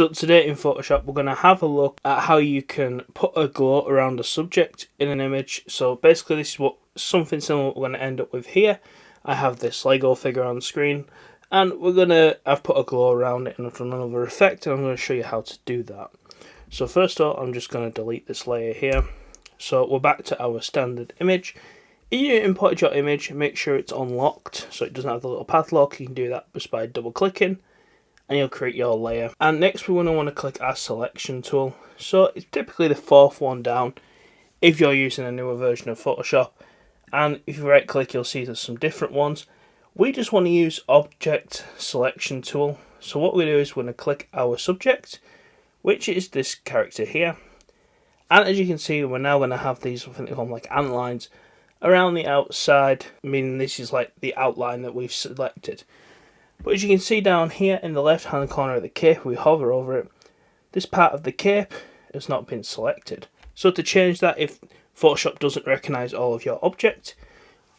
So today in Photoshop we're going to have a look at how you can put a glow around a subject in an image. So basically this is something similar we're going to end up with here. I have this Lego figure on the screen and I've put a glow around it and I've done another effect, and I'm going to show you how to do that. So first of all, I'm just going to delete this layer here. So we're back to our standard image. If you imported your image, make sure it's unlocked so it doesn't have the little padlock. You can do that just by double clicking and you'll create your layer. And next we're going to want to click our selection tool. So it's typically the fourth one down if you're using a newer version of Photoshop. And if you right click, you'll see there's some different ones. We just want to use object selection tool. So what we do is we're going to click our subject, which is this character here. And as you can see, we're now going to have these, I think they call them like ant lines, around the outside, meaning this is like the outline that we've selected. But as you can see down here in the left hand corner of the cape, we hover over it, this part of the cape has not been selected. So to change that, if Photoshop doesn't recognise all of your object,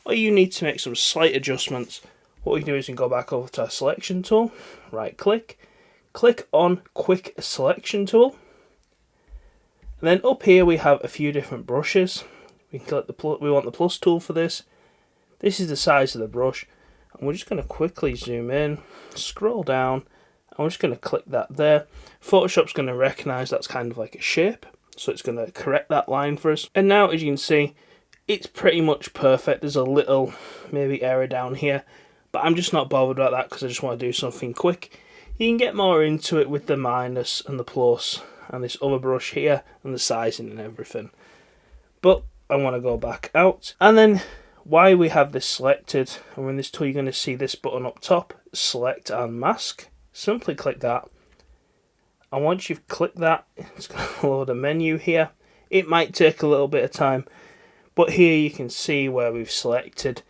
or you need to make some slight adjustments, what we can do is we can go back over to our selection tool, right click, click on quick selection tool, and then up here we have a few different brushes. We can click we want the plus tool for this. This is the size of the brush. And we're just going to quickly zoom in, scroll down, and we're just going to click that there. Photoshop's going to recognise that's kind of like a shape, so it's going to correct that line for us. And now, as you can see, it's pretty much perfect. There's a little maybe error down here, but I'm just not bothered about that because I just want to do something quick. You can get more into it with the minus and the plus and this other brush here and the sizing and everything. But I want to go back out, and then why we have this selected, and in this tool you're going to see this button up top, select and mask. Simply click that, and once you've clicked that, it's going to load a menu here. It might take a little bit of time, but here you can see where we've selected.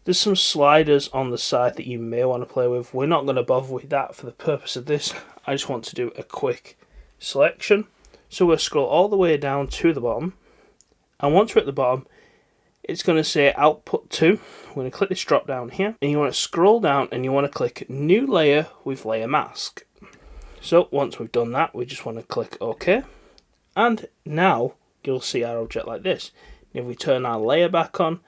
There's some sliders on the side that you may want to play with. We're not going to bother with that for the purpose of this. I just want to do a quick selection. So we'll scroll all the way down to the bottom, and once we're at the bottom, it's going to say output to. We're going to click this drop down here, and you want to scroll down and you want to click new layer with layer mask. So once we've done that, we just want to click OK, and now you'll see our object like this. If we turn our layer back on,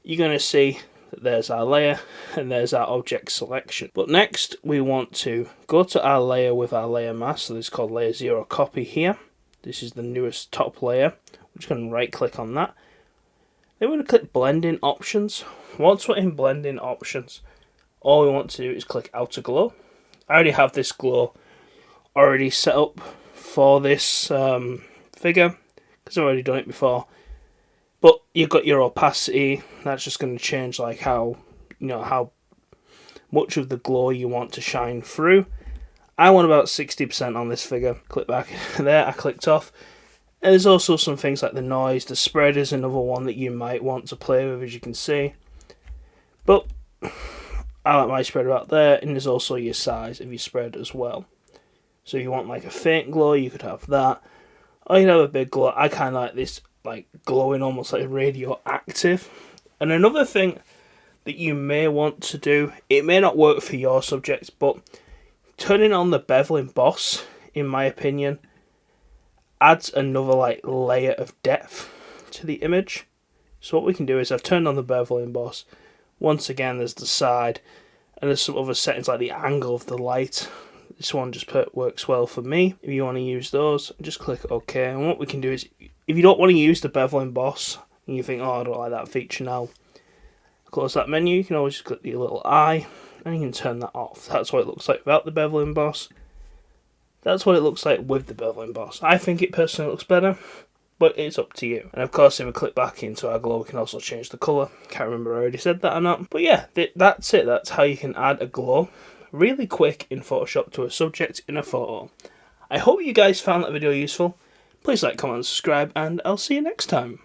you're going to see that there's our layer and there's our object selection. But next we want to go to our layer with our layer mask. So this is called layer 0 copy here. This is the newest top layer. We're just going to right click on that. Then we're going to click blending options. Once we're in blending options, all we want to do is click outer glow. I already have this glow already set up for this figure because I've already done it before. But you've got your opacity. That's just going to change like how much of the glow you want to shine through. I want about 60% on this figure. Click back there. I clicked off. And there's also some things like the noise. The spread is another one that you might want to play with, as you can see. But I like my spread about there, and there's also your size of your spread as well. So if you want like a faint glow, you could have that. Or you could have a big glow. I kind of like this, like glowing almost like radioactive. And another thing that you may want to do, it may not work for your subjects, but turning on the bevel emboss, in my opinion, adds another like layer of depth to the image. So what we can do is I've turned on the bevel emboss. Once again, there's the side, and there's some other settings like the angle of the light. This one just works well for me. If you want to use those, just click OK. And what we can do is, if you don't want to use the bevel emboss and you think, oh, I don't like that feature now, close that menu. You can always just click the little eye and you can turn that off. That's what it looks like without the bevel emboss. That's what it looks like with the bevel emboss. I think it personally looks better, but it's up to you. And of course, if we click back into our glow, we can also change the colour. Can't remember if I already said that or not. But yeah, that's it. That's how you can add a glow really quick in Photoshop to a subject in a photo. I hope you guys found that video useful. Please like, comment, and subscribe, and I'll see you next time.